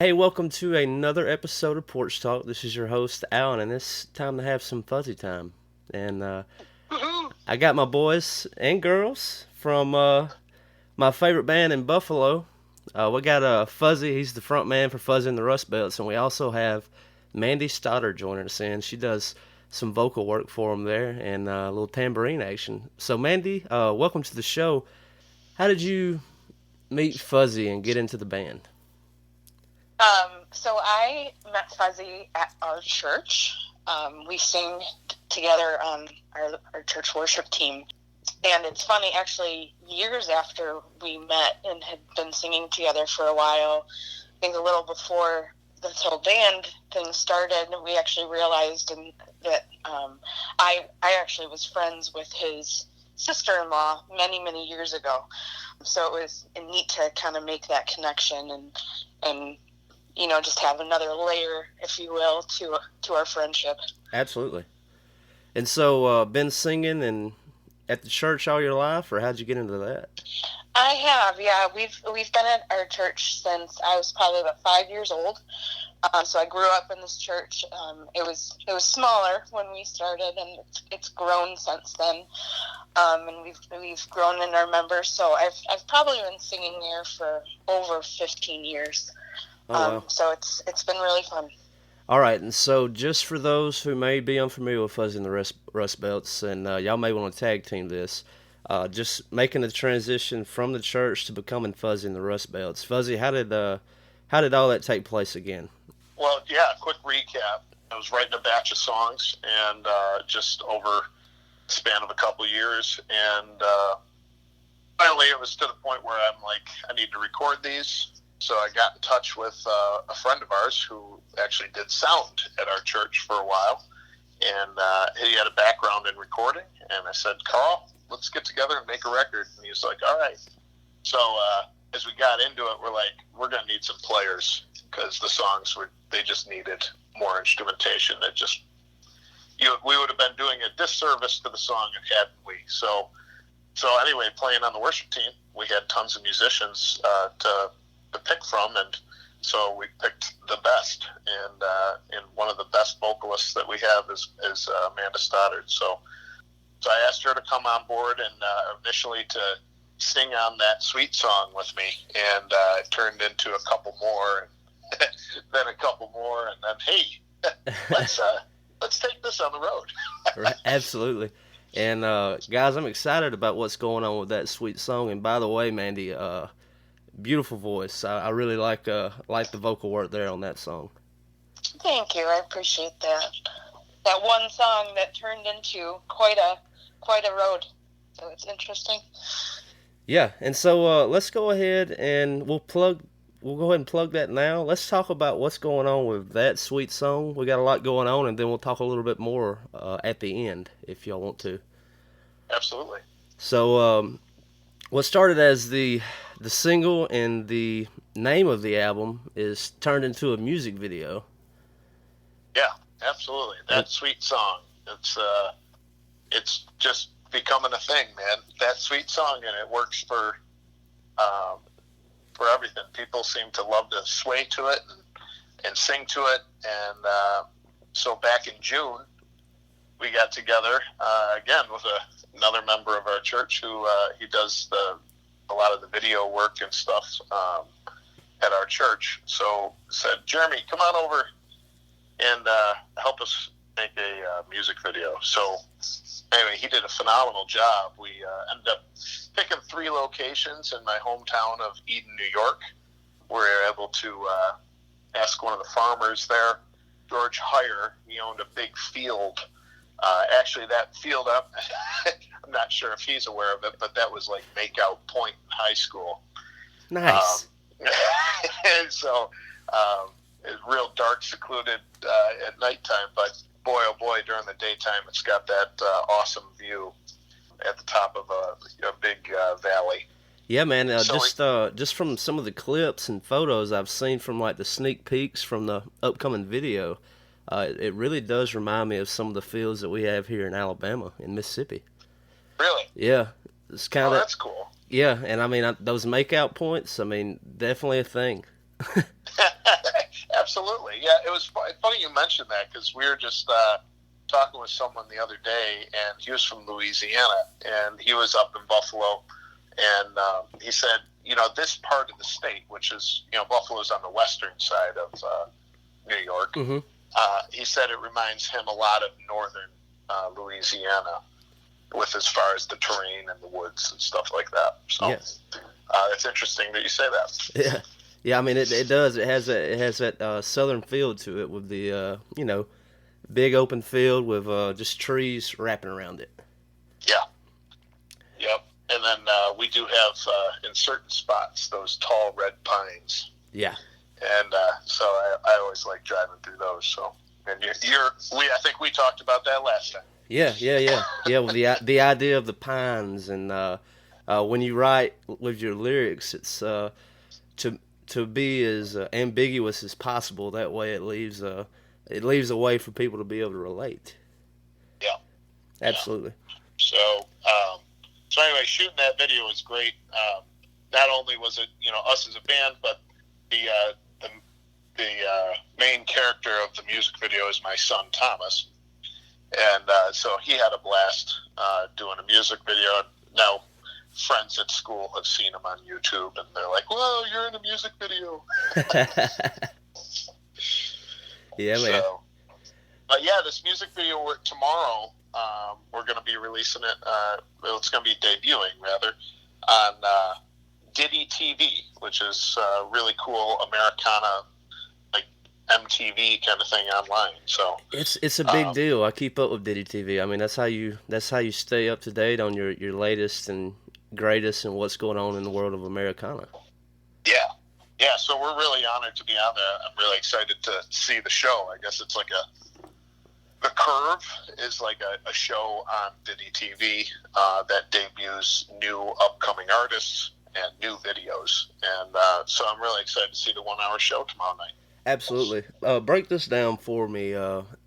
Hey, welcome to another episode of Porch Talk. This is your host, Alan, and it's time to have some fuzzy time. And Woohoo! I got my boys and girls from my favorite band in Buffalo. We got Fuzzy, he's the front man for Fuzzy and the Rustbelts, and we also have Mandy Stoddard joining us in. She does some vocal work for them there and a little tambourine action. So, Mandy, welcome to the show. How did you meet Fuzzy and get into the band? So I met Fuzzy at our church. We sing together on our church worship team. And it's funny, actually, years after we met and had been singing together for a while, I think a little before this whole band thing started, we actually realized that I actually was friends with his sister-in-law many years ago. So it was neat to kind of make that connection and just have another layer, if you will, to our friendship. Absolutely. And so, been singing and at the church all your life, or how'd you get into that? I have, yeah. We've been at our church since I was probably about 5 years old. So I grew up in this church. It was smaller when we started, and it's grown since then. And we've grown in our members. So I've probably been singing there for over 15 years. Oh, wow. So it's been really fun. All right, and so just for those who may be unfamiliar with Fuzzy and the Rust Belts, and y'all may want to tag team this, just making the transition from the church to becoming Fuzzy and the Rust Belts. Fuzzy, how did all that take place again? Well, yeah, quick recap. I was writing a batch of songs, and just over the span of a couple of years, and finally it was to the point where I'm like, I need to record these. So I got in touch with a friend of ours who actually did sound at our church for a while, and he had a background in recording, and I said, Carl, let's get together and make a record. And he was like, all right. So as we got into it, we're like, we're going to need some players, because the songs they just needed more instrumentation. We would have been doing a disservice to the song, hadn't we? So anyway, playing on the worship team, we had tons of musicians to pick from, and so we picked the best, and one of the best vocalists that we have is Amanda Stoddard. So I asked her to come on board, and initially to sing on that sweet song with me, and it turned into a couple more, and then a couple more, and then hey, let's take this on the road. Right, absolutely. And guys, I'm excited about what's going on with that sweet song. And by the way, Mandy, beautiful voice. I really like the vocal work there on that song. Thank you. I appreciate that. That one song that turned into quite a road. So it's interesting. Yeah, and so let's go ahead and we'll go ahead and plug that now. Let's talk about what's going on with that sweet song. We got a lot going on, and then we'll talk a little bit more at the end if y'all want to. Absolutely. So what started as the single and the name of the album is turned into a music video. Yeah, absolutely. That sweet song. It's just becoming a thing, man. That sweet song, and it works for everything. People seem to love to sway to it and sing to it. And so back in June, we got together again with another member of our church who he does a lot of the video work and stuff at our church. So said, Jeremy, come on over and help us make a music video. So anyway, he did a phenomenal job. We ended up picking 3 locations in my hometown of Eden, New York. We were able to ask one of the farmers there, George Heyer. He owned a big field. Actually, that field up, I'm not sure if he's aware of it, but that was like Makeout Point in high school. Nice. And so it's real dark, secluded at nighttime, but boy, oh boy, during the daytime, it's got that awesome view at the top of a big valley. Yeah, man. Just from some of the clips and photos I've seen from like the sneak peeks from the upcoming video, it really does remind me of some of the fields that we have here in Alabama and Mississippi. Really? Yeah, it's kind of that's cool. Yeah, and I mean those makeout points. I mean, definitely a thing. absolutely. Yeah, it was funny you mentioned that because we were just talking with someone the other day, and he was from Louisiana, and he was up in Buffalo, and he said, this part of the state, which is, Buffalo's on the western side of New York, Mm-hmm. He said it reminds him a lot of northern Louisiana, with as far as the terrain and the woods and stuff like that. So it's interesting that you say that. Yeah. Yeah, I mean, it does. It has that southern feel to it with the, big open field with just trees wrapping around it. Yeah. Yep. And then we do have, in certain spots, those tall red pines. Yeah. And so I always like driving through those. So, and I think we talked about that last time. Yeah. Well, the idea of the pines, and when you write with your lyrics, it's to be as ambiguous as possible. That way, it leaves a way for people to be able to relate. Yeah, absolutely. Yeah. So anyway, shooting that video was great. Not only was it us as a band, but the main character of the music video is my son Thomas. And so he had a blast doing a music video. Now, friends at school have seen him on YouTube, and they're like, "Whoa, you're in a music video!" Yeah, man. So, but yeah, this music video tomorrow, we're going to be releasing it. It's going to be debuting rather on Diddy TV, which is really cool Americana, MTV kind of thing online. So it's a big deal. I keep up with Diddy TV. I mean, that's how you stay up to date on your latest and greatest and what's going on in the world of Americana. Yeah. So we're really honored to be on there. I'm really excited to see the show. I guess it's like The Curve is like a show on Diddy TV that debuts new upcoming artists and new videos. And so I'm really excited to see the 1 hour show tomorrow night. Absolutely. Break this down for me.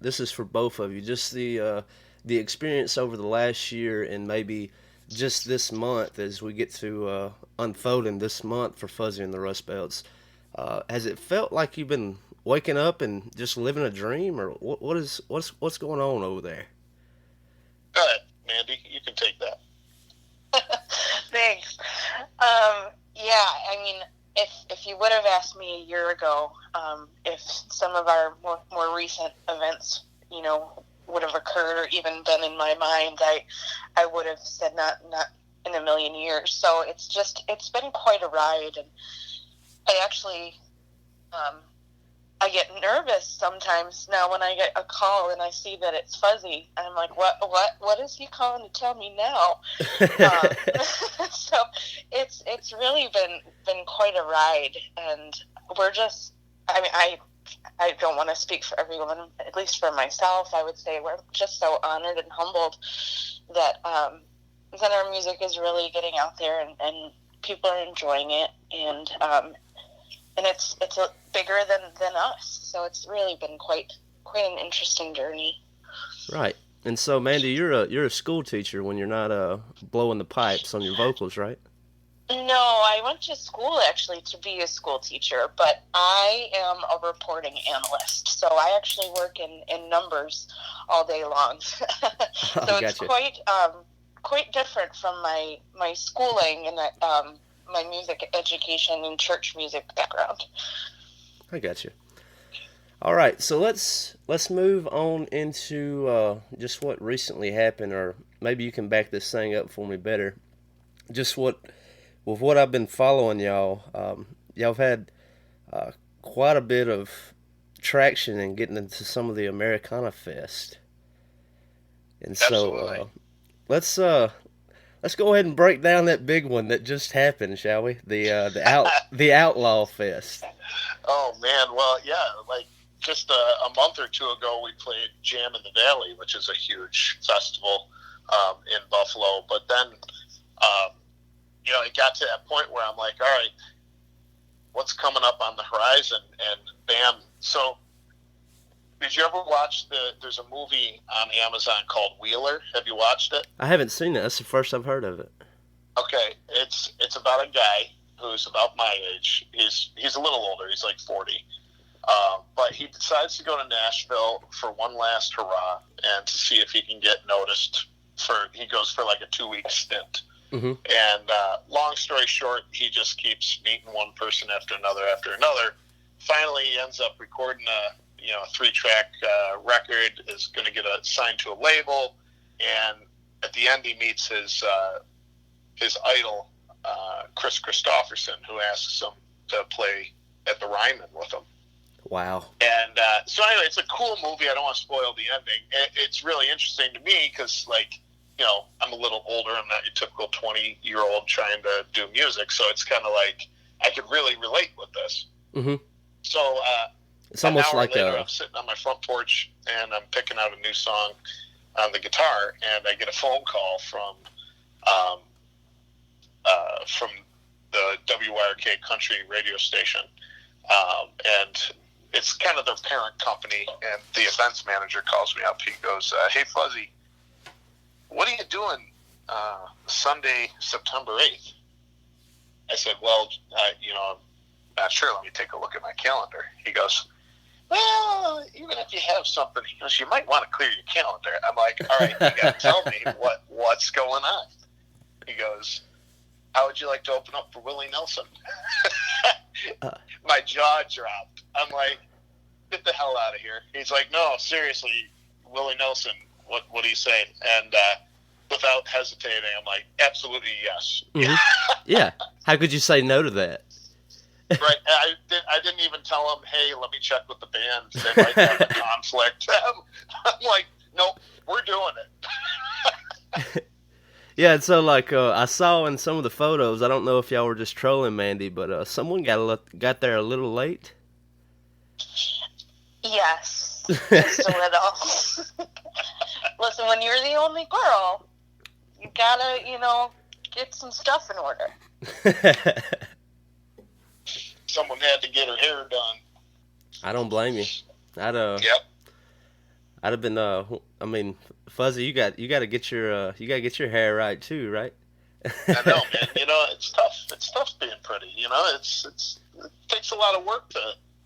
This is for both of you. Just the experience over the last year and maybe just this month as we get to unfolding this month for Fuzzy and the Rustbelts. Has it felt like you've been waking up and just living a dream, or what's going on over there? Go ahead, Mandy. You can take that. Thanks. Yeah, I mean, if you would have asked me a year ago, if some of our more recent events, would have occurred or even been in my mind, I would have said not in a million years. So it's been quite a ride, and I actually, I get nervous sometimes now when I get a call and I see that it's Fuzzy. I'm like, what is he calling to tell me now? So it's really been quite a ride, and we're just, I mean, I don't want to speak for everyone, at least for myself. I would say we're just so honored and humbled that our music is really getting out there, and people are enjoying it, and it's bigger than us. So it's really been quite an interesting journey. Right. And so, Mandy, you're a school teacher when you're not blowing the pipes on your vocals, right? No, I went to school actually to be a school teacher, but I am a reporting analyst. So I actually work in numbers all day long. So it's quite different from my schooling and my music education and church music background. I got you. All right, so let's move on into just what recently happened, or maybe you can back this thing up for me better. Just with what I've been following y'all, y'all have had quite a bit of traction in getting into some of the Americana Fest, and so let's go ahead and break down that big one that just happened, shall we? The Outlaw Fest. Oh man, well yeah, like just a month or two ago we played Jam in the Valley, which is a huge festival in Buffalo. But then it got to that point where I'm like, all right, what's coming up on the horizon? And bam. So did you ever watch there's a movie on Amazon called Wheeler? Have you watched it? I haven't seen it. That's the first I've heard of it. Okay. It's about a guy who's about my age. He's a little older. He's like 40. But decides to go to Nashville for one last hurrah and to see if he can get noticed. He goes for like a 2-week stint. Mm-hmm. And long story short, he just keeps meeting one person after another. Finally, he ends up recording a 3-track record, is going to get signed to a label, and at the end he meets his idol, Chris Christopherson, who asks him to play at the Ryman with him. Wow. And so anyway, it's a cool movie. I don't want to spoil the ending. It's really interesting to me because, like, I'm a little older. I'm not your typical 20-year-old trying to do music, so it's kind of like I could really relate with this. Mm-hmm. So it's almost like later, I'm sitting on my front porch and I'm picking out a new song on the guitar, and I get a phone call from the WYRK country radio station, and it's kind of their parent company. And the events manager calls me up. He goes, "Hey, Fuzzy, what are you doing Sunday, September 8th?" I said, "Well, I'm not sure. Let me take a look at my calendar." He goes, "Well, even if you have something," he goes, "you might want to clear your calendar." I'm like, "All right, you got to tell me what's going on." He goes, "How would you like to open up for Willie Nelson?" My jaw dropped. I'm like, "Get the hell out of here." He's like, "No, seriously, Willie Nelson, what are you saying?" And without hesitating, I'm like, "Absolutely yes." Mm-hmm. Yeah. How could you say no to that? Right. I didn't even tell him, "Hey, let me check with the band. They might have a conflict." I'm like, "Nope, we're doing it." Yeah, and so like I saw in some of the photos, I don't know if y'all were just trolling Mandy, but someone got there a little late. Yes, just a little. Listen, when you're the only girl, you gotta, get some stuff in order. Someone had to get her hair done. I don't blame you. Yep. I'd have been. Fuzzy, you got to get your hair right too, right? I know, man. It's tough. It's tough being pretty. It takes a lot of work to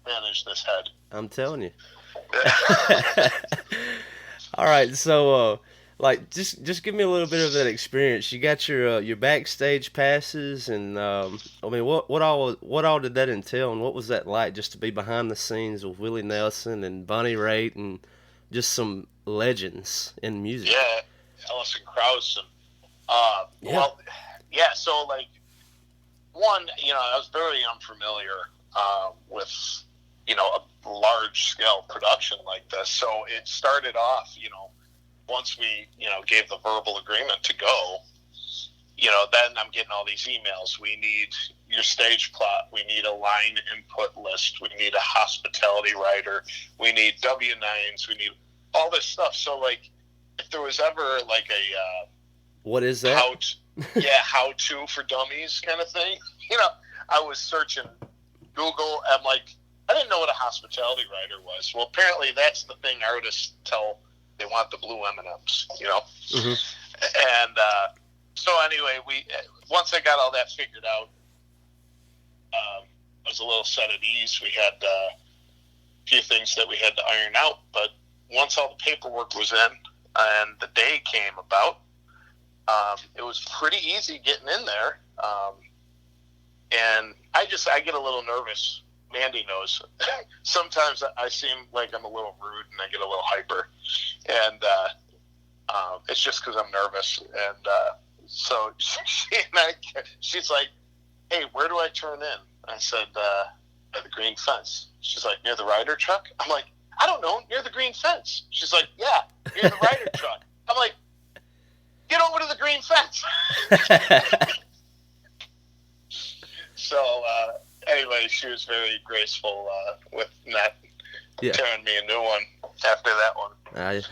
manage this head. I'm telling you. All right, so just give me a little bit of that experience. You got your backstage passes, and what all did that entail, and what was that like just to be behind the scenes with Willie Nelson and Bonnie Raitt and just some legends in music? Yeah, Alison Krauss and So like one, I was very unfamiliar with a large scale production like this. So it started off, once we, gave the verbal agreement to go, then I'm getting all these emails. We need your stage plot. We need a line input list. We need a hospitality writer. We need W-9s. We need all this stuff. So, like, if there was ever, like, a... what is that? How-to for dummies kind of thing. I was searching Google. I'm like, I didn't know what a hospitality writer was. Well, apparently that's the thing artists tell they want the blue M&Ms, Mm-hmm. And so anyway, once I got all that figured out, I was a little set at ease. We had a few things that we had to iron out, but once all the paperwork was in and the day came about, it was pretty easy getting in there. And I get a little nervous. Mandy knows. Sometimes I seem like I'm a little rude and I get a little hyper. And it's just because I'm nervous. And so she's like, "Hey, where do I turn in?" I said, "At the green fence." She's like, "Near the rider truck?" I'm like, "I don't know, near the green fence." She's like, "Yeah, near the rider truck." I'm like, "Get over to the green fence." So anyway, she was very graceful with not tearing me a new one after that one. I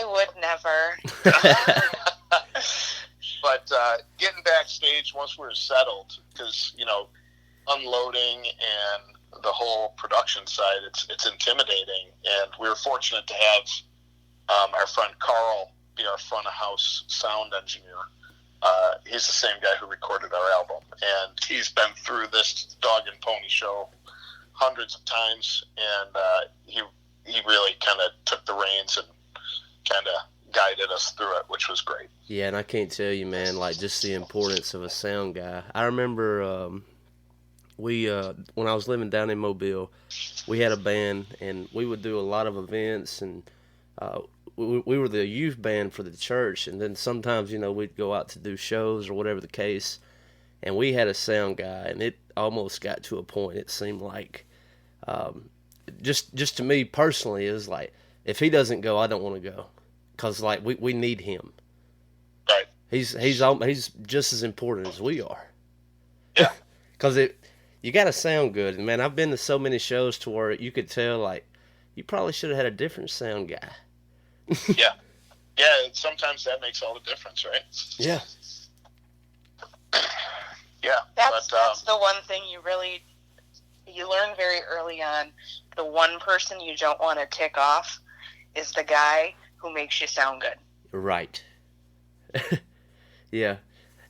would never. But getting backstage once we were settled, because unloading and the whole production side, it's intimidating. And we were fortunate to have our friend Carl be our front of house sound engineer. He's the same guy who recorded our album, and he's been through this dog and pony show hundreds of times, and he he really kind of took the reins and kind of guided us through it, which was great. Yeah, and I can't tell you, man, like just the importance of a sound guy. I remember when I was living down in Mobile, we had a band, and we would do a lot of events, and we were the youth band for the church, and then sometimes, we'd go out to do shows or whatever the case, and we had a sound guy, and it almost got to a point, it seemed like, just to me personally, it was like, if he doesn't go, I don't want to go, because, like, we need him. Right. He's just as important as we are. Yeah. Because you got to sound good. And, man, I've been to so many shows to where you could tell, like, you probably should have had a different sound guy. Yeah. Yeah, sometimes that makes all the difference, right? Yeah. Yeah. That's the one thing you learn very early on. The one person you don't want to tick off is the guy who makes you sound good. Right. Yeah.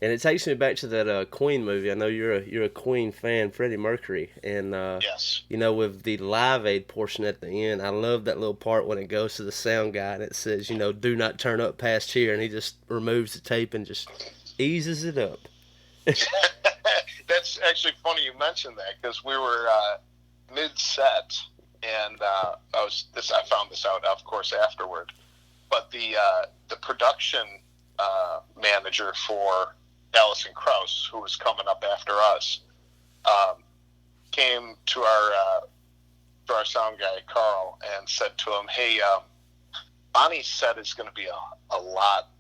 And it takes me back to that Queen movie. I know you're a Queen fan, Freddie Mercury, and yes, with the Live Aid portion at the end, I love that little part when it goes to the sound guy and it says, do not turn up past here, and he just removes the tape and just eases it up. That's actually funny you mentioned that, because we were mid-set, and I found this out, of course, afterward. But the production manager for Alison Krauss, who was coming up after us, came to our sound guy Carl and said to him, "Hey, Bonnie's set is going to be a lot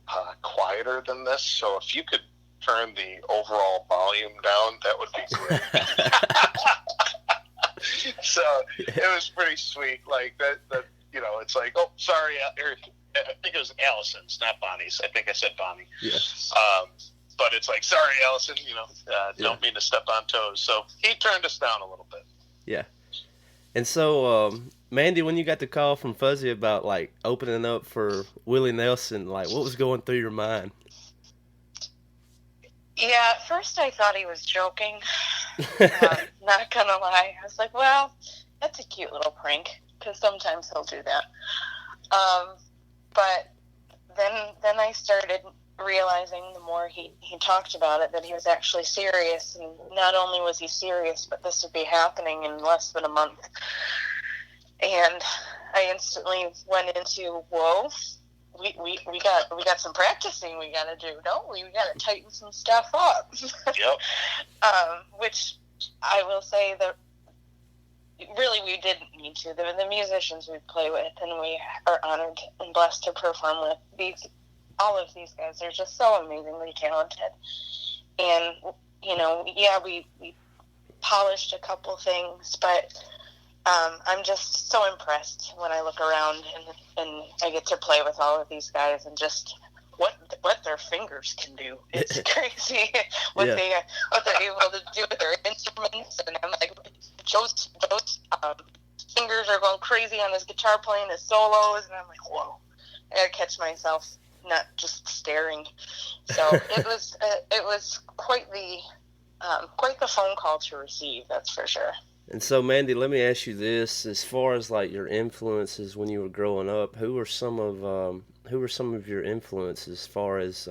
quieter than this, so if you could turn the overall volume down, that would be great." So it was pretty sweet, like that. It's like, oh, sorry, I think it was Allison's, not Bonnie's. I think I said Bonnie. Yeah. But it's like, sorry, Allison, don't mean to step on toes. So he turned us down a little bit. Yeah. And so, Mandy, when you got the call from Fuzzy about, like, opening up for Willie Nelson, like, what was going through your mind? Yeah, at first I thought he was joking. Not gonna lie. I was like, well, that's a cute little prank, because sometimes he'll do that. But then I started realizing, the more he talked about it, that he was actually serious. And not only was he serious, but this would be happening in less than a month. And I instantly went into, whoa, we got some practicing we got to do, don't we? We got to tighten some stuff up. Yep. Which I will say that really we didn't need to. The musicians we play with, and we are honored and blessed to perform with all of these guys. They're just so amazingly talented. And, we polished a couple things, but I'm just so impressed when I look around and I get to play with all of these guys, and just what their fingers can do. It's crazy what they're able to do with their instruments. And I'm like, Joe's fingers are going crazy on his guitar playing his solos, and I'm like, whoa, I gotta catch myself not just staring. So it was quite the phone call to receive, that's for sure. And so, Mandy, let me ask you this: as far as like your influences when you were growing up, who were some of your influences as far as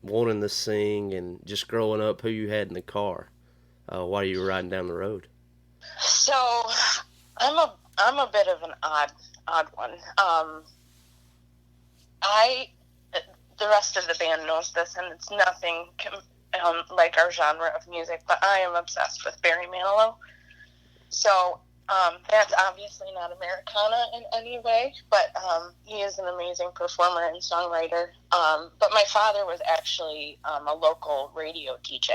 wanting to sing and just growing up? Who you had in the car while you were riding down the road? So I'm a bit of an odd one. The rest of the band knows this, and it's nothing like our genre of music, but I am obsessed with Barry Manilow. So that's obviously not Americana in any way, but he is an amazing performer and songwriter. But my father was actually a local radio DJ.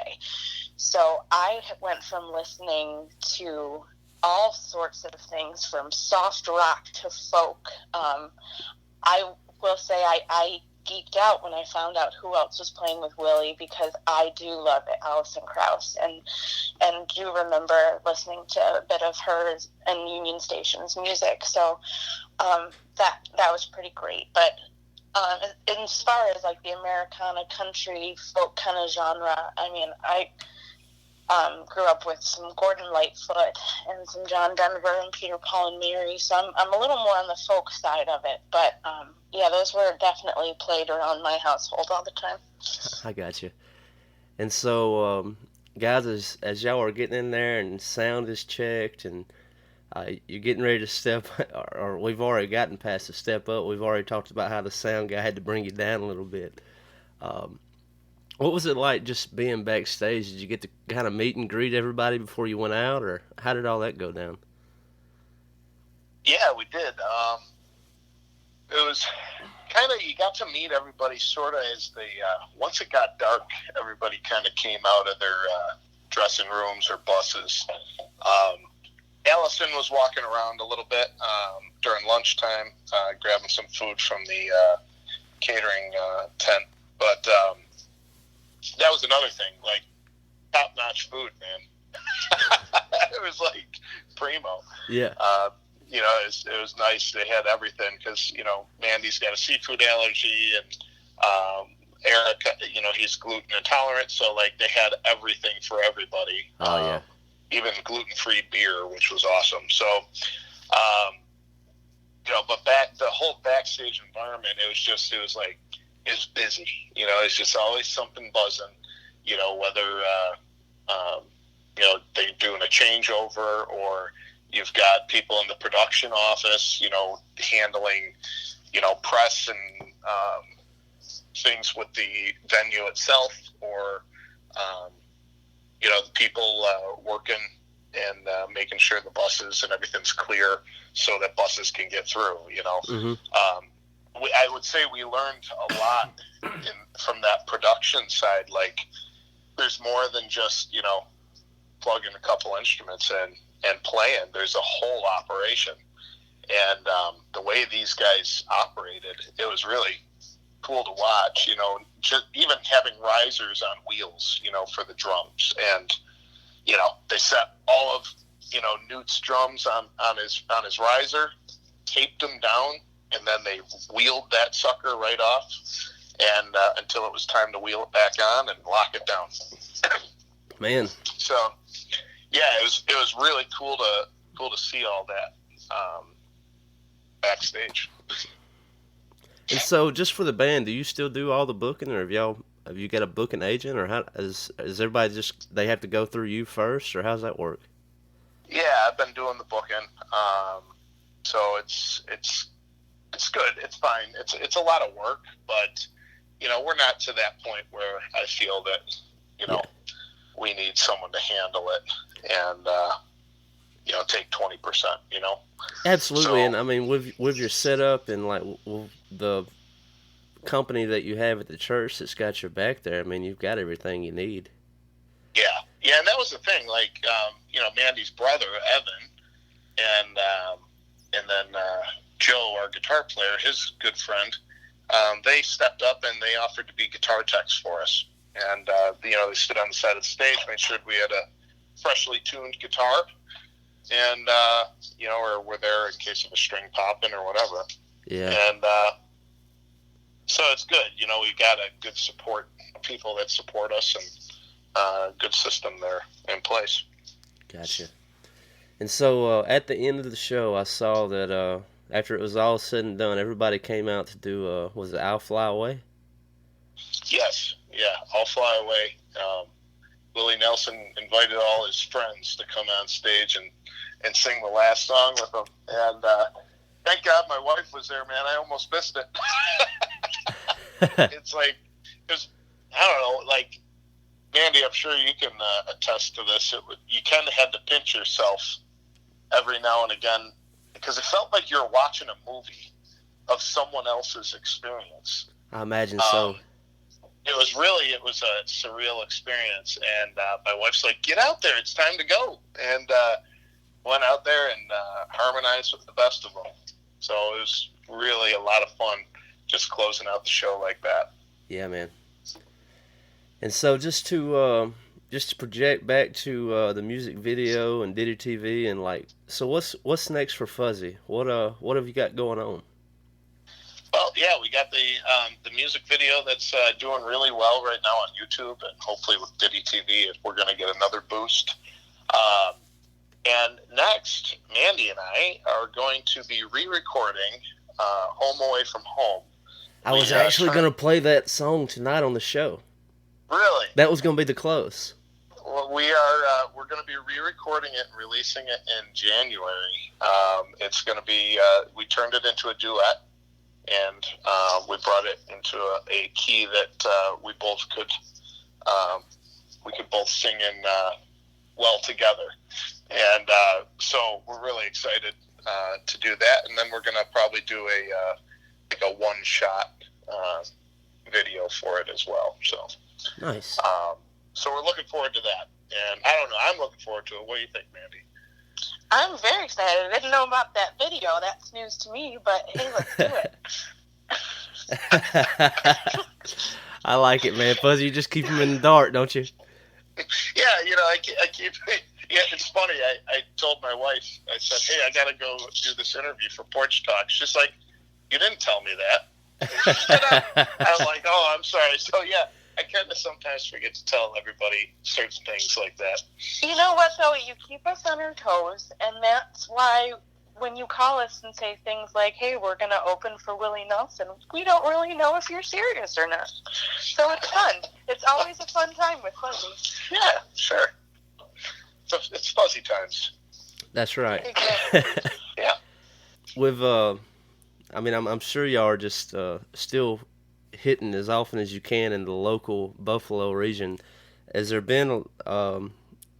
So I went from listening to all sorts of things, from soft rock to folk. I will say I geeked out when I found out who else was playing with Willie, because I do love it, Alison Krauss, and do remember listening to a bit of hers and Union Station's music. So that was pretty great. But as far as like the Americana country folk kind of genre, I mean, Grew up with some Gordon Lightfoot and some John Denver and Peter, Paul, and Mary. So I'm a little more on the folk side of it. But, yeah, those were definitely played around my household all the time. I got you. And so, guys, as y'all are getting in there and sound is checked and you're getting ready to step, or we've already gotten past the step up. We've already talked about how the sound guy had to bring you down a little bit. What was it like just being backstage? Did you get to kind of meet and greet everybody before you went out, or how did all that go down? Yeah, we did. It was kind of, you got to meet everybody sort of as they, once it got dark, everybody kind of came out of their dressing rooms or buses. Alison was walking around a little bit during lunchtime, grabbing some food from the catering tent. But that was another thing, like top-notch food, man. It was like primo. Yeah. You know, it was nice. They had everything because, you know, Mandy's got a seafood allergy, and Eric, you know, he's gluten intolerant. So, like, they had everything for everybody. Oh, yeah. Even gluten-free beer, which was awesome. So, you know, but the whole backstage environment, it was like, it was busy. You know, it's just always something buzzing. You know, whether, you know, they're doing a changeover, or you've got people in the production office, you know, handling, you know, press and things with the venue itself, or, you know, the people working and making sure the buses and everything's clear so that buses can get through, you know. Mm-hmm. I would say we learned a lot from that production side. Like, there's more than just, you know, plugging a couple instruments in and playing. There's a whole operation. And the way these guys operated, it was really cool to watch, you know, just even having risers on wheels, you know, for the drums. And, you know, they set all of, you know, Newt's drums on his riser, taped them down, and then they wheeled that sucker right off, and until it was time to wheel it back on and lock it down. Man. So, yeah, it was really cool to see all that backstage. And so, just for the band, do you still do all the booking, or have you got a booking agent, or how is everybody just, they have to go through you first, or how's that work? Yeah, I've been doing the booking, so it's good. It's fine. It's a lot of work, but, you know, we're not to that point where I feel that, you know, we need someone to handle it and, you know, take 20%, you know? Absolutely. So, and I mean, with your setup and like the company that you have at the church that's got your back there, I mean, you've got everything you need. Yeah, and that was the thing. Like, you know, Mandy's brother, Evan, and then Joe, our guitar player, his good friend, they stepped up and they offered to be guitar techs for us. And, you know, they stood on the side of the stage, made sure we had a freshly tuned guitar, and, you know, or we're there in case of a string popping or whatever. Yeah. And so it's good. You know, we've got a good support, people that support us, and good system there in place. Gotcha. And so at the end of the show, I saw that after it was all said and done, everybody came out to do, was it I'll Fly Away? Yes, yeah, I'll Fly Away. Willie Nelson invited all his friends to come on stage and sing the last song with him. And thank God my wife was there, man. I almost missed it. It's like, because, I don't know, like, Mandy, I'm sure you can attest to this. You kind of had to pinch yourself every now and again, because it felt like you were watching a movie of someone else's experience. I imagine so. It was a surreal experience, and my wife's like, "Get out there! It's time to go!" And went out there and harmonized with the best of them. So it was really a lot of fun, just closing out the show like that. Yeah, man. And so just to project back to the music video and Diddy TV, and like, so what's next for Fuzzy? What have you got going on? Well, yeah, we got the music video that's doing really well right now on YouTube, and hopefully with Diddy TV, if we're going to get another boost. And next, Mandy and I are going to be re-recording "Home Away from Home." I was actually going to play that song tonight on the show. Really? That was going to be the close. Well, we're going to be re-recording it and releasing it in January. It's going to be we turned it into a duet, and we brought it into a key that we both could sing in well together, and so we're really excited to do that. And then we're going to probably do a one-shot video for it as well. So nice. So we're looking forward to that. And I don't know, I'm looking forward to it. What do you think, Mandy? I'm very excited. I didn't know about that video. That's news to me, but hey, let's do it. I like it, man. Fuzzy, you just keep them in the dark, don't you? Yeah, I keep... Yeah, it's funny. I told my wife, I said, hey, I got to go do this interview for Porch Talk. She's like, you didn't tell me that. I'm like, oh, I'm sorry. So, yeah. I kind of sometimes forget to tell everybody certain things like that. You know what, though? You keep us on our toes, and that's why when you call us and say things like, hey, we're going to open for Willie Nelson, we don't really know if you're serious or not. So it's fun. It's always a fun time with Fuzzy. Yeah, sure. So it's fuzzy times. That's right. Exactly. Yeah. With, I'm sure y'all are just still hitting as often as you can in the local Buffalo region. Has there been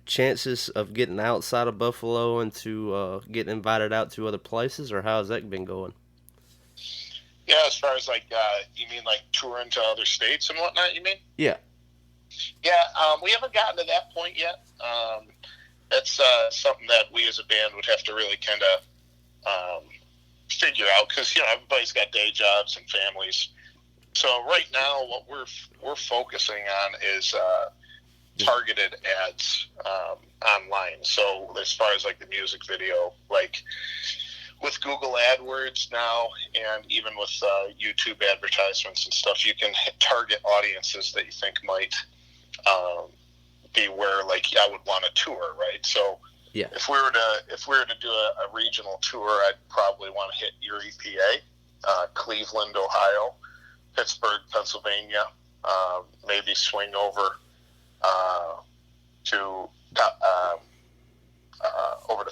chances of getting outside of Buffalo and to getting invited out to other places, or how has that been going? Yeah, as far as you mean touring to other states and whatnot, you mean? Yeah. Yeah, we haven't gotten to that point yet. That's something that we as a band would have to really kind of figure out, because everybody's got day jobs and families. So right now, what we're focusing on is targeted ads online. So as far as the music video, with Google AdWords now, and even with YouTube advertisements and stuff, you can target audiences that you think might be where I would want to tour, right? So yeah, if we were to do a regional tour, I'd probably want to hit Erie, PA, Cleveland, Ohio, Pittsburgh, Pennsylvania, maybe swing over to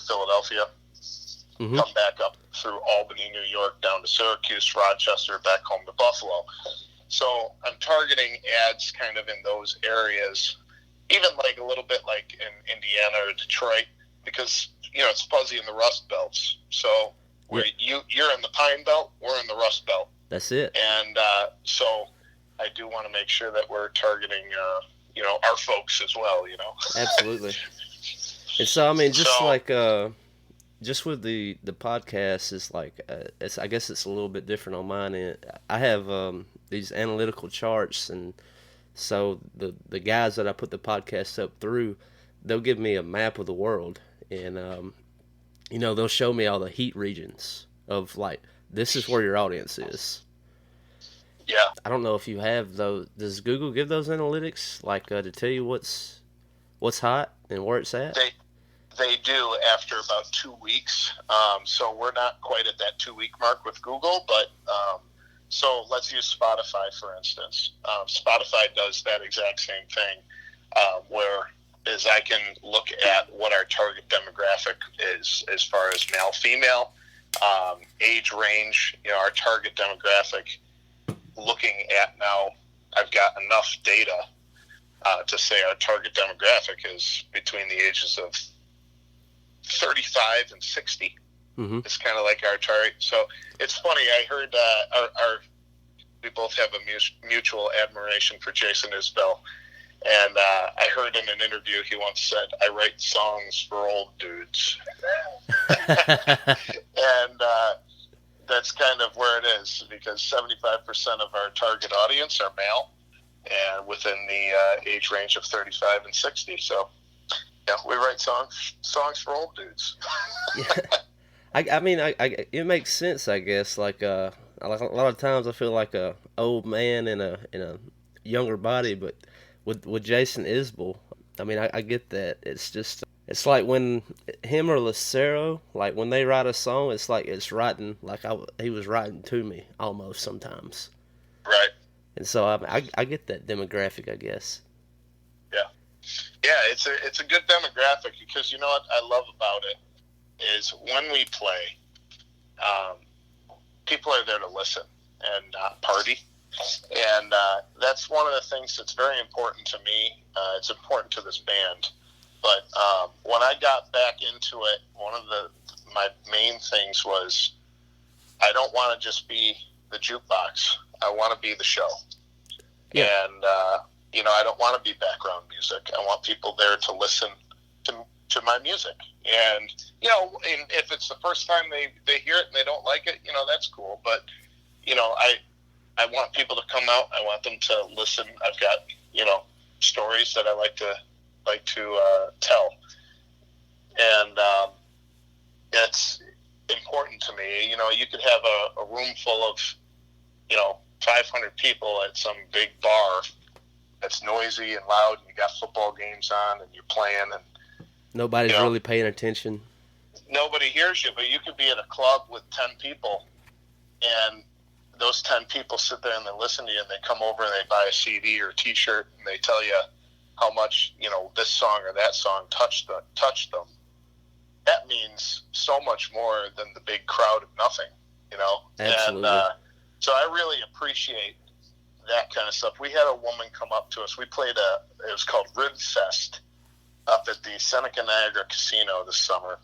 Philadelphia, mm-hmm. come back up through Albany, New York, down to Syracuse, Rochester, back home to Buffalo. So I'm targeting ads kind of in those areas, even a little bit in Indiana or Detroit, because it's fuzzy in the Rustbelts. So where you're in the Pine Belt, we're in the Rust Belt. That's it. And so I do want to make sure that we're targeting, our folks as well, Absolutely. And so, just with the podcast, is I guess it's a little bit different on mine end. I have these analytical charts, and so the guys that I put the podcast up through, they'll give me a map of the world, and, they'll show me all the heat regions of, this is where your audience is. Yeah. I don't know if you have those. Does Google give those analytics, to tell you what's hot and where it's at? They do after about 2 weeks. So we're not quite at that 2-week mark with Google, but so let's use Spotify, for instance. Spotify does that exact same thing, where is I can look at what our target demographic is as far as male, female, age range, our target demographic. Looking at now, I've got enough data to say our target demographic is between the ages of 35 and 60. Mm-hmm. It's kind of our target. So it's funny. I heard we both have a mutual admiration for Jason Isbell, and I heard in an interview he once said, "I write songs for old dudes," and that's kind of where it is, because 75% of our target audience are male, and within the age range of 35 and 60. So, yeah, we write songs for old dudes. Yeah. I mean, it makes sense, I guess. a lot of times I feel like a old man in a younger body, but with Jason Isbell, I mean, I get that. It's just it's like when him or Lucero, like when they write a song, it's like it's writing like he was writing to me almost sometimes. Right. And so I get that demographic, I guess. Yeah. Yeah, it's a good demographic because you know what I love about it is when we play, people are there to listen and not party. And that's one of the things that's very important to me. It's important to this band. But when I got back into it, one of my main things was I don't want to just be the jukebox. I want to be the show. Yeah. And, I don't want to be background music. I want people there to listen to my music. And, if it's the first time they hear it and they don't like it, that's cool. But, I want people to come out. I want them to listen. I've got, stories that I like to tell. And it's important to me. You could have a room full of, 500 people at some big bar that's noisy and loud, and you got football games on, and you're playing, and nobody's really paying attention. Nobody hears you, but you could be at a club with 10 people, and those 10 people sit there and they listen to you, and they come over and they buy a CD or a T-shirt, and they tell you how much, this song or that song touched them. That means so much more than the big crowd of nothing, Absolutely. And so I really appreciate that kind of stuff. We had a woman come up to us. We played it was called Rib Fest up at the Seneca Niagara Casino this summer.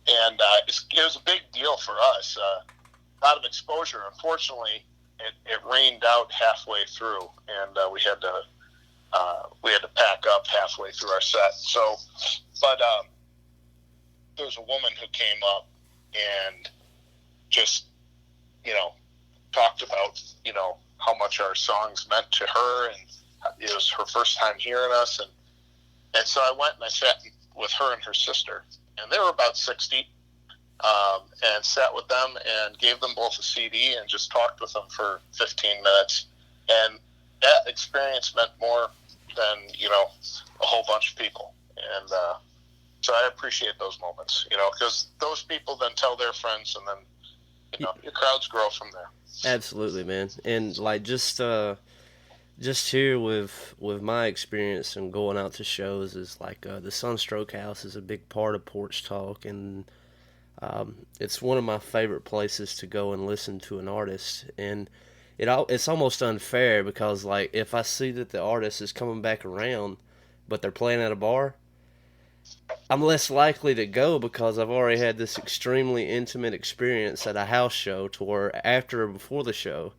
And it was a big deal for us. A lot of exposure. Unfortunately, it rained out halfway through, and we had to pack up halfway through our set. So, but there was a woman who came up and just, talked about, how much our songs meant to her, and it was her first time hearing us, and so I went and I sat with her and her sister, and they were about 60, and sat with them and gave them both a CD and just talked with them for 15 minutes, and that experience meant more than a whole bunch of people, and so I appreciate those moments, because those people then tell their friends, and then your crowds grow from there. Absolutely, man. And like just here with my experience and going out to shows is like the Sunstroke House is a big part of Porch Talk, and it's one of my favorite places to go and listen to an artist. And it's almost unfair because like if I see that the artist is coming back around, but they're playing at a bar, I'm less likely to go because I've already had this extremely intimate experience at a house show to where after or before the show,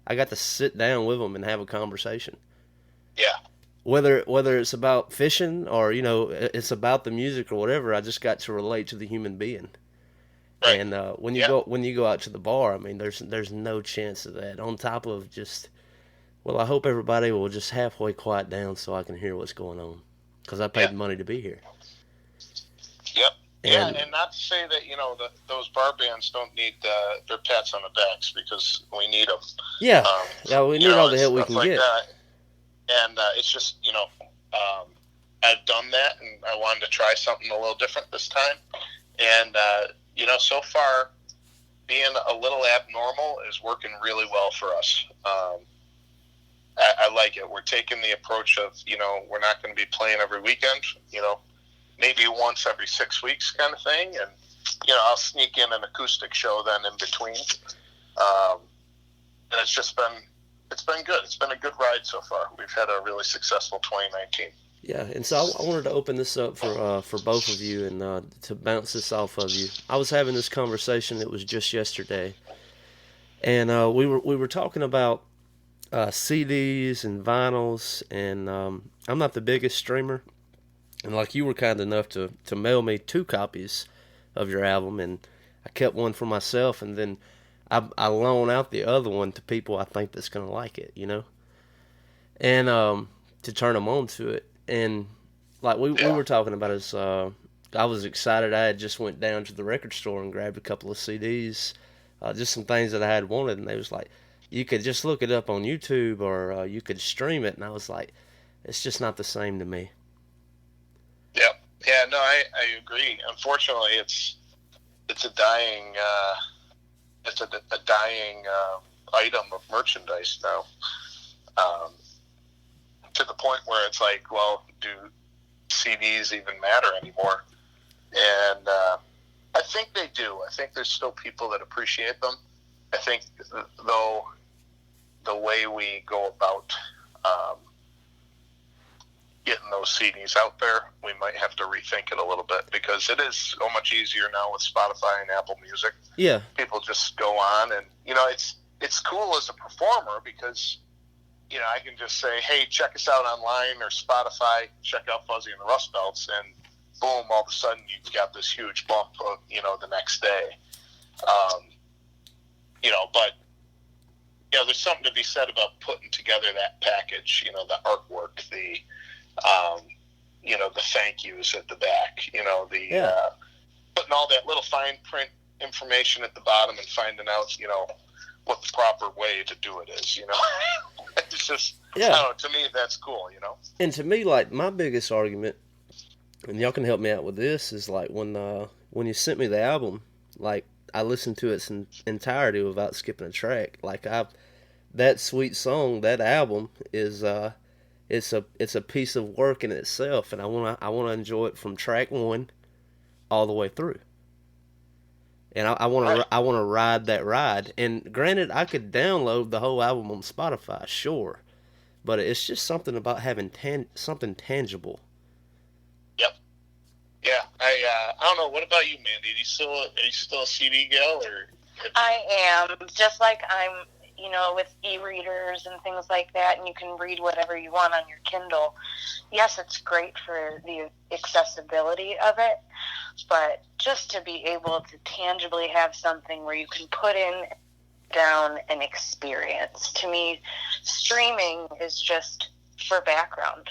I got to sit down with them and have a conversation. Yeah. Whether it's about fishing or, it's about the music or whatever, I just got to relate to the human being. Right. And when you go out to the bar, I mean, there's no chance of that. On top of just, well, I hope everybody will just halfway quiet down so I can hear what's going on because I paid money to be here. Yep. And not to say that, those bar bands don't need their pats on the backs because we need them. Yeah, we need all the help we can like get. That. And it's just, I've done that, and I wanted to try something a little different this time. And, so far, being a little abnormal is working really well for us. I like it. We're taking the approach of, we're not going to be playing every weekend, maybe once every 6 weeks kind of thing. And, I'll sneak in an acoustic show then in between. And it's been good. It's been a good ride so far. We've had a really successful 2019. Yeah, and so I wanted to open this up for both of you and to bounce this off of you. I was having this conversation, it was just yesterday, and we were talking about CDs and vinyls, and I'm not the biggest streamer, and like you were kind enough to mail me 2 copies of your album, and I kept one for myself, and then I loan out the other one to people I think that's going to like it, and to turn them on to it. And like we were talking about is I was excited. I had just went down to the record store and grabbed a couple of CDs just some things that I had wanted, and they was like, you could just look it up on YouTube or you could stream it, and I was like, it's just not the same to me. Yep. Yeah. No, I agree. Unfortunately, it's a dying item of merchandise now. To the point where it's like, well, do CDs even matter anymore? And I think they do. I think there's still people that appreciate them. I think, though, the way we go about getting those CDs out there, we might have to rethink it a little bit, because it is so much easier now with Spotify and Apple Music. Yeah. People just go on, and, it's cool as a performer, because I can just say, hey, check us out online or Spotify, check out Fuzzy and the Rustbelts, and boom, all of a sudden you've got this huge bump of, the next day. But, there's something to be said about putting together that package, the artwork, the thank yous at the back, putting all that little fine print information at the bottom and finding out, what the proper way to do it is, It's just, I don't know, to me, that's cool, And to me, like, my biggest argument, and y'all can help me out with this, is like when you sent me the album, like, I listened to its entirety without skipping a track. Like, that sweet song, that album is it's a piece of work in itself, and I wanna enjoy it from track 1 all the way through. And I want to ride that ride. And granted, I could download the whole album on Spotify, sure, but it's just something about having something tangible. Yep. Yeah. I don't know. What about you, Mandy? Are you still a CD gal, or? I am, just like I'm. With e-readers and things like that, and you can read whatever you want on your Kindle. Yes, it's great for the accessibility of it, but just to be able to tangibly have something where you can put down an experience. To me, streaming is just for background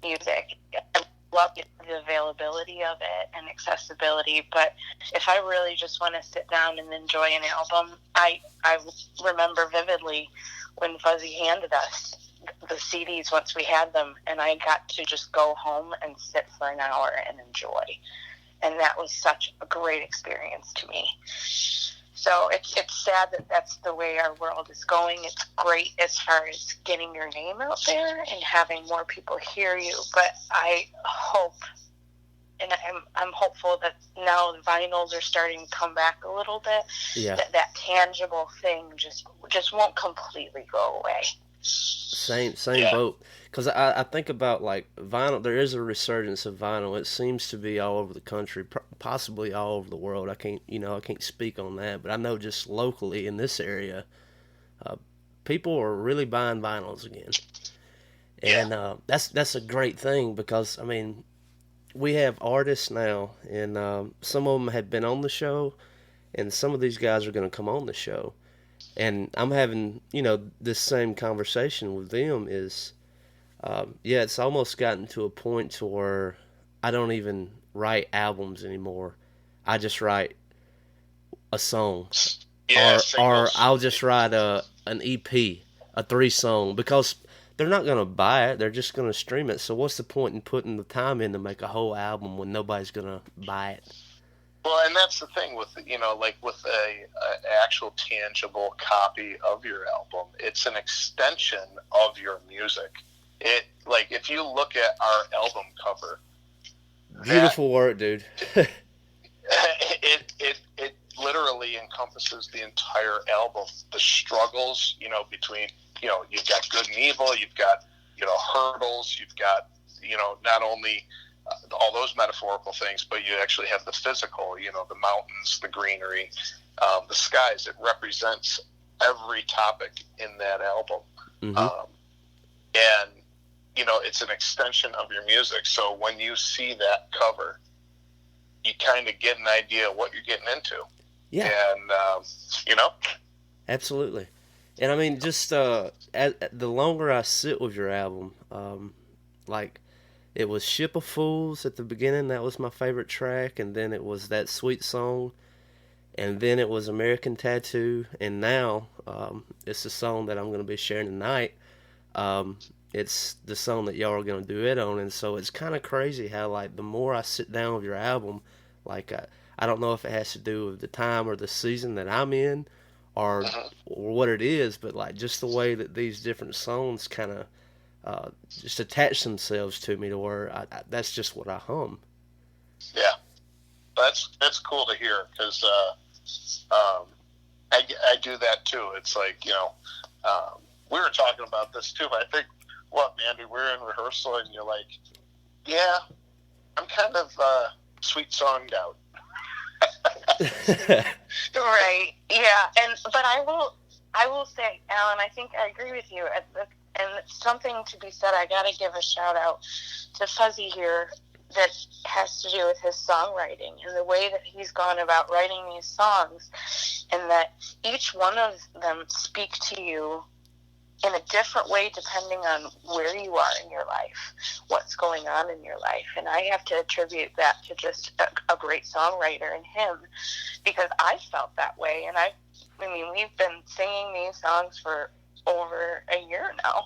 music. I love the availability of it and accessibility, but if I really just want to sit down and enjoy an album, I remember vividly when Fuzzy handed us the CDs once we had them, and I got to just go home and sit for an hour and enjoy, and that was such a great experience to me. So it's sad that that's the way our world is going. It's great as far as getting your name out there and having more people hear you. But I hope, and I'm hopeful that now the vinyls are starting to come back a little bit. Yeah. That tangible thing just won't completely go away. Same boat. Because I think about, like, vinyl. There is a resurgence of vinyl. It seems to be all over the country, possibly all over the world. I can't speak on that, but I know just locally in this area, people are really buying vinyls again, and that's a great thing, because I mean, we have artists now, and some of them have been on the show, and some of these guys are going to come on the show, and I'm having this same conversation with them. Is it's almost gotten to a point to where I don't even write albums anymore. I just write a song, or I'll just write an EP, a 3-song, because they're not going to buy it. They're just going to stream it. So what's the point in putting the time in to make a whole album when nobody's going to buy it? Well, and that's the thing with, like with a actual tangible copy of your album, it's an extension of your music. It, like, if you look at our album cover, beautiful work, dude. it literally encompasses the entire album. The struggles, between, you've got good and evil, you've got, hurdles, you've got, not only all those metaphorical things, but you actually have the physical, the mountains, the greenery, the skies. It represents every topic in that album. Mm-hmm. And, it's an extension of your music. So when you see that cover, you kind of get an idea of what you're getting into. Yeah. And, Absolutely. And I mean, just the longer I sit with your album, like, it was Ship of Fools at the beginning. That was my favorite track. And then it was that sweet song. and then it was American Tattoo, and now it's the song that I'm going to be sharing tonight. Um, it's the song that y'all are going to do it on, and so it's kind of crazy how, like, the more I sit down with your album, like, I don't know if it has to do with the time or the season that I'm in, or what it is, but like just the way that these different songs kind of just attach themselves to me to where that's just what I hum. Yeah, that's cool to hear because I do that too. It's like, we were talking about this too. I think, Mandy, we're in rehearsal and you're like, yeah, I'm kind of sweet songed out. Right. Yeah. But I will say, Alan, I think I agree with you. And something to be said, I got to give a shout out to Fuzzy here that has to do with his songwriting and the way that he's gone about writing these songs, and that each one of them speak to you in a different way depending on where you are in your life, what's going on in your life. And I have to attribute that to just a great songwriter in him, because I felt that way. And I mean, we've been singing these songs for over a year now,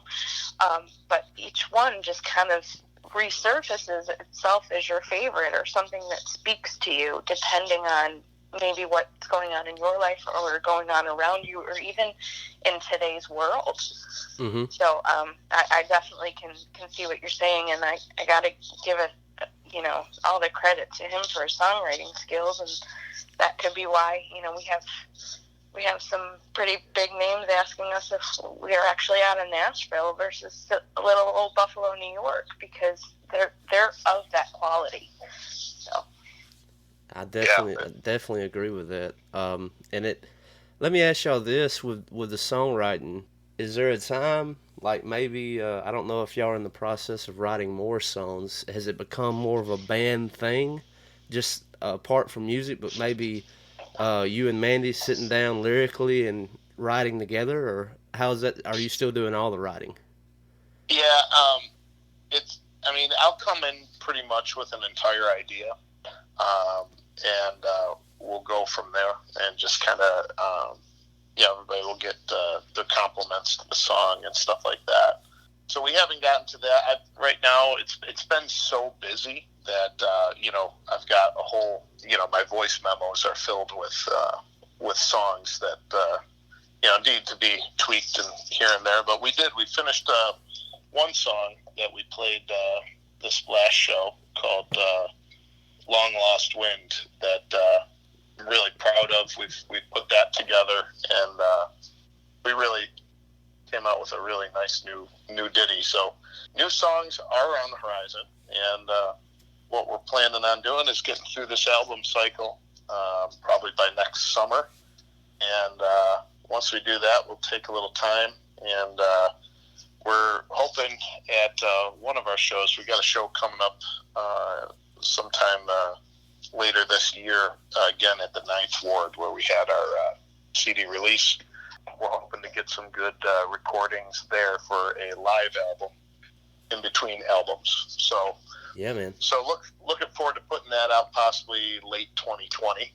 but each one just kind of resurfaces itself as your favorite or something that speaks to you depending on maybe what's going on in your life or going on around you, or even in today's world. Mm-hmm. So I definitely can see what you're saying, and I got to give it, all the credit to him for his songwriting skills, and that could be why, we have some pretty big names asking us if we are actually out in Nashville versus little old Buffalo, New York, because they're of that quality. So I definitely agree with that. Let me ask y'all this with the songwriting. Is there a time, like maybe, I don't know if y'all are in the process of writing more songs, has it become more of a band thing, just apart from music, but maybe you and Mandy sitting down lyrically and writing together, or how's that? Are you still doing all the writing? Yeah, I'll come in pretty much with an entire idea, and we'll go from there, and just kind of, everybody will get the compliments to the song and stuff like that. So we haven't gotten to that. Right now, it's been so busy that, I've got a whole, my voice memos are filled with songs that, need to be tweaked and here and there. But we finished one song that we played this last show called Long Lost Wind that I'm really proud of. We've put that together, and we really came out with a really nice new ditty. So new songs are on the horizon, and what we're planning on doing is getting through this album cycle probably by next summer. And once we do that, we'll take a little time, and we're hoping at one of our shows, we got a show coming up sometime later this year, again at the 9th Ward, where we had our CD release. We're hoping to get some good recordings there for a live album in between albums. So yeah, man. So looking forward to putting that out possibly late 2020.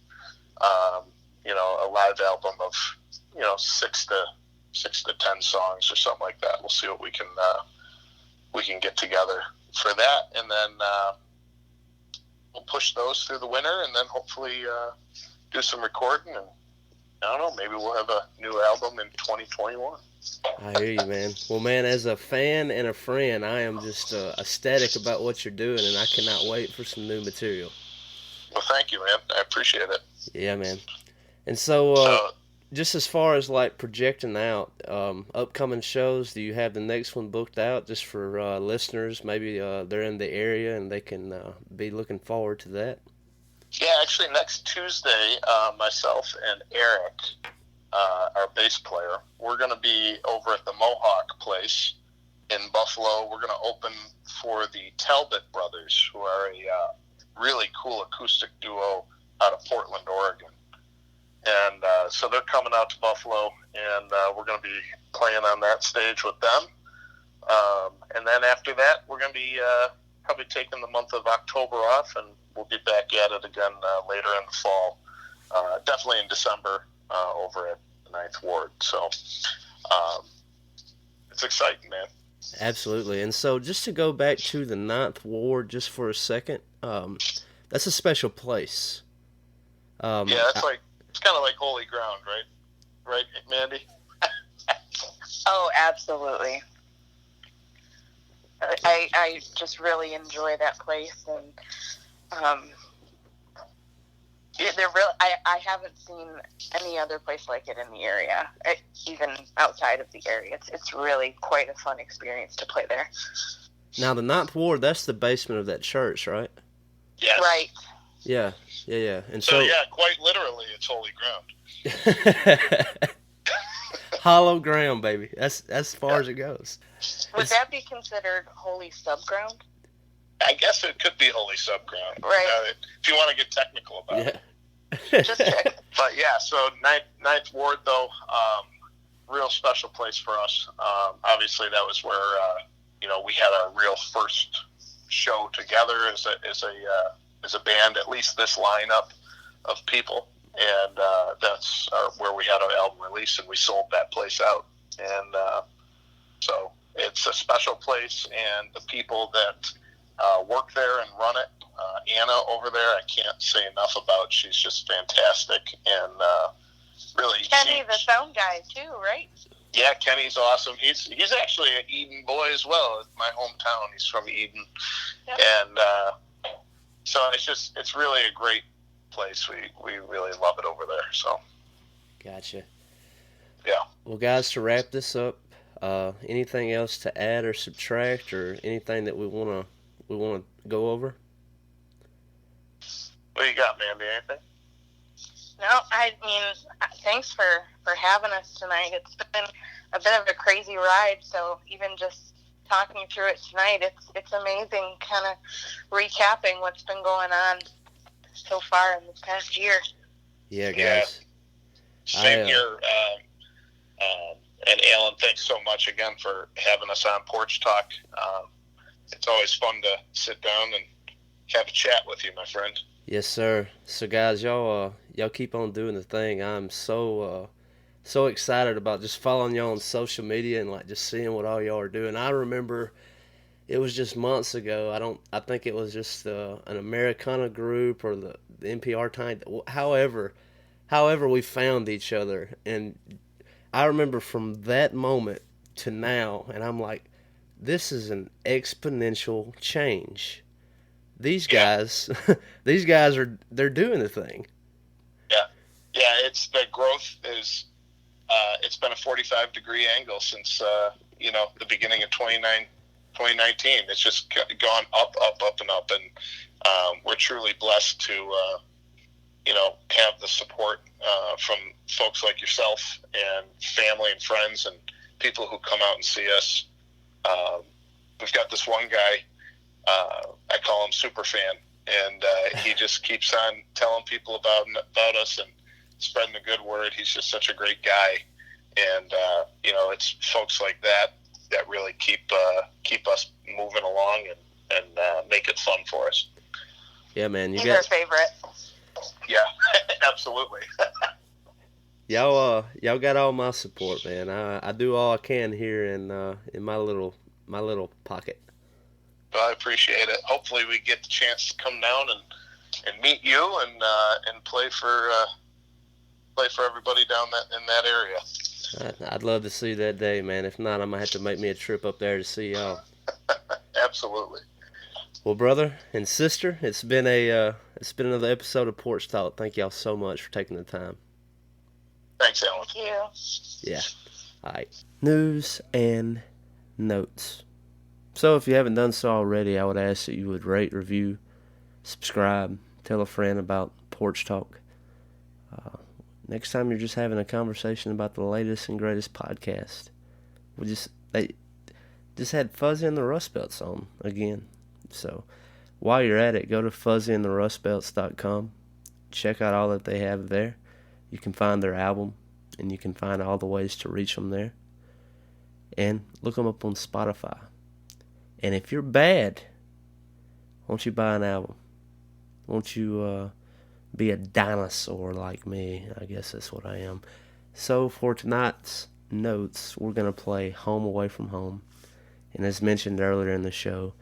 A live album of 6 to 10 songs or something like that. We'll see what we can get together for that, and then we'll push those through the winter, and then hopefully do some recording, and I don't know, maybe we'll have a new album in 2021. I hear you, man. Well, man, as a fan and a friend, I am just ecstatic about what you're doing, and I cannot wait for some new material. Well, thank you, man. I appreciate it. Yeah, man. And so, just as far as like projecting out upcoming shows, do you have the next one booked out just for listeners? Maybe they're in the area and they can be looking forward to that. Yeah, actually, next Tuesday, myself and Eric, our bass player, we're going to be over at the Mohawk Place in Buffalo. We're going to open for the Talbot Brothers, who are a really cool acoustic duo out of Portland, Oregon. And so they're coming out to Buffalo, and we're going to be playing on that stage with them. And then after that, we're going to be probably taking the month of October off, and we'll be back at it again later in the fall definitely in December over at the Ninth Ward. So it's exciting, man. Absolutely. And so just to go back to the Ninth Ward just for a second, that's a special place. Yeah, it's kind of like holy ground, right? Right, Mandy? Oh, absolutely. I just really enjoy that place, and I haven't seen any other place like it in the area, even outside of the area. It's really quite a fun experience to play there. Now, the Ninth Ward, that's the basement of that church, right? Yes. Right. Yeah. And so yeah, quite literally, it's holy ground. Hollow ground, baby. That's as far as it goes. Would that be considered holy subground? I guess it could be holy subground. Right. If you want to get technical about it. Just check. But yeah, so Ninth Ward, though, real special place for us. Obviously, that was where we had our real first show together as a band, at least this lineup of people, and that's where we had our album release, and we sold that place out. And so it's a special place, and the people that work there and run it, Anna over there, I can't say enough about. She's just fantastic, and really. Kenny, the sound guy too, right? Yeah, Kenny's awesome. He's actually an Eden boy as well. My hometown. He's from Eden, yep. And so it's really a great place. We really love it over there. So. Gotcha. Yeah. Well, guys, to wrap this up, anything else to add or subtract, or anything that we wanna go over? What you got, Mandy? Anything? No, I mean, thanks for having us tonight. It's been a bit of a crazy ride, so even just talking through it tonight, it's amazing kind of recapping what's been going on so far in this past year. Yeah, guys. Yeah. Same here. And Alan, thanks so much again for having us on Porch Talk. It's always fun to sit down and have a chat with you, my friend. Yes, sir. So, guys, y'all keep on doing the thing. I'm so excited about just following y'all on social media and just seeing what all y'all are doing. I remember it was just months ago. I think it was just an Americana group or the NPR time. However we found each other, and I remember from that moment to now, and I'm like, this is an exponential change. These guys, they're doing the thing. Yeah. It's the growth is. It's been a 45-degree angle since the beginning of 2019. It's just gone up, and up, and we're truly blessed to have the support from folks like yourself and family and friends and people who come out and see us. We've got this one guy. I call him Superfan, and he just keeps on telling people about us and spreading the good word. He's just such a great guy, and it's folks like that really keep us moving along and make it fun for us. Yeah, man, He's our favorite. Yeah, absolutely. Y'all got all my support, man. I do all I can here in my little pocket. Well, I appreciate it. Hopefully, we get the chance to come down and meet you and play for everybody down in that area. I'd love to see that day, man. If not, I'm gonna have to make me a trip up there to see y'all. Absolutely. Well, brother and sister, it's been another episode of Porch Talk. Thank y'all so much for taking the time. Thanks, Alan. Thank you. Yeah. All right. News and notes. So if you haven't done so already, I would ask that you would rate, review, subscribe, tell a friend about Porch Talk. Next time you're just having a conversation about the latest and greatest podcast. They just had Fuzzy and the Rustbelts on again. So while you're at it, go to fuzzyandtherustbelts.com. Check out all that they have there. You can find their album, and you can find all the ways to reach them there. And look them up on Spotify. And if you're bad, won't you buy an album? Won't you be a dinosaur like me. I guess that's what I am. So for tonight's notes, we're going to play Home Away from Home. And as mentioned earlier in the show,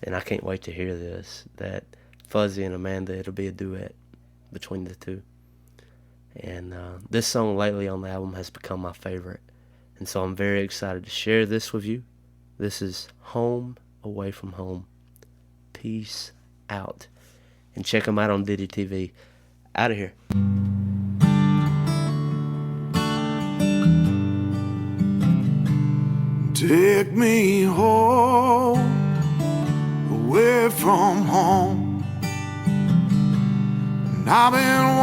and I can't wait to hear this, that Fuzzy and Amanda, it'll be a duet between the two. And this song lately on the album has become my favorite. And so I'm very excited to share this with you. This is Home Away from Home. Peace out. And check them out on Diddy TV. Out of here. Take me home, away from home. And I've been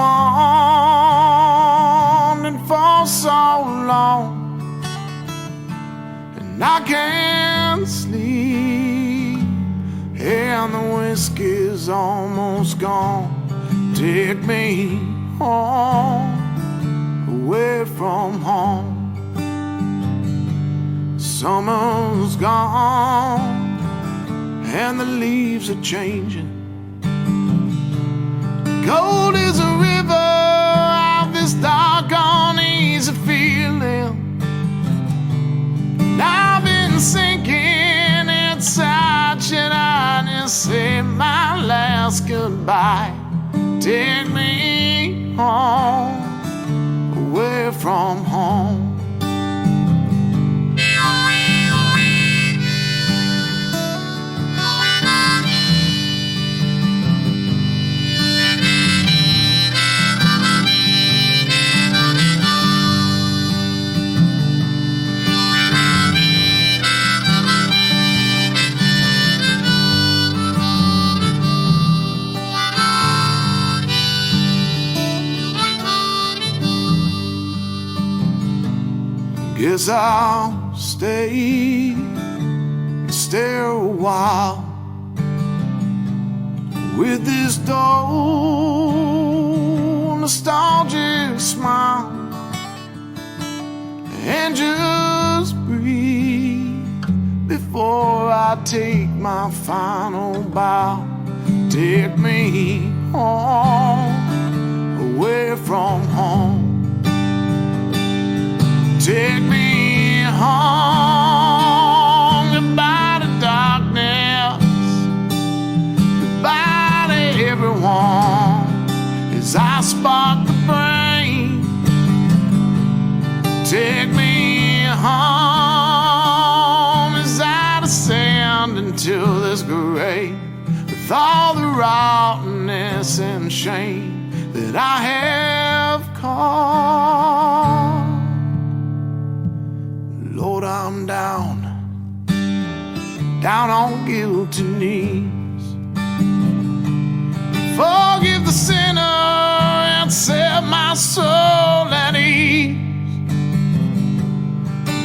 wanting for so long, and I can't sleep, and the whiskey's almost gone. Take me home, away from home. Summer's gone and the leaves are changing. Cold as a river of this dark, uneasy feeling. And I've been sinking inside. Should I just say my last goodbye? Take me home, away from home. Guess I'll stay a while with this dull, nostalgic smile, and just breathe before I take my final bow. Take me home, away from home. Take me home, goodbye to darkness, goodbye to everyone, as I spark the brain. Take me home as I descend into this grave, with all the rottenness and shame that I have caused. Lord, I'm down on guilty knees. Forgive the sinner and set my soul at ease.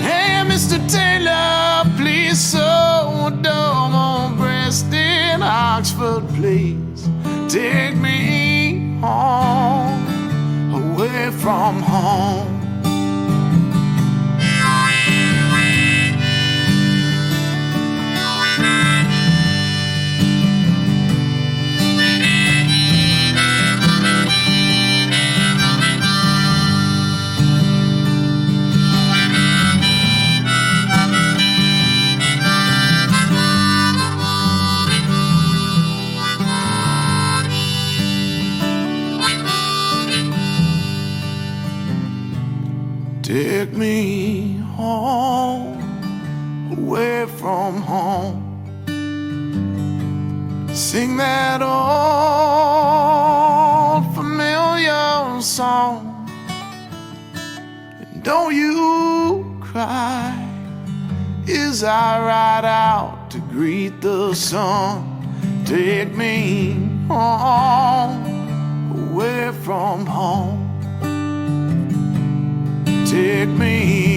Hey, Mr. Taylor, please sew a double breast in Oxford, please. Take me home, away from home. Take me home, away from home. Sing that old familiar song. And don't you cry as I ride out to greet the sun. Take me home, away from home. Take me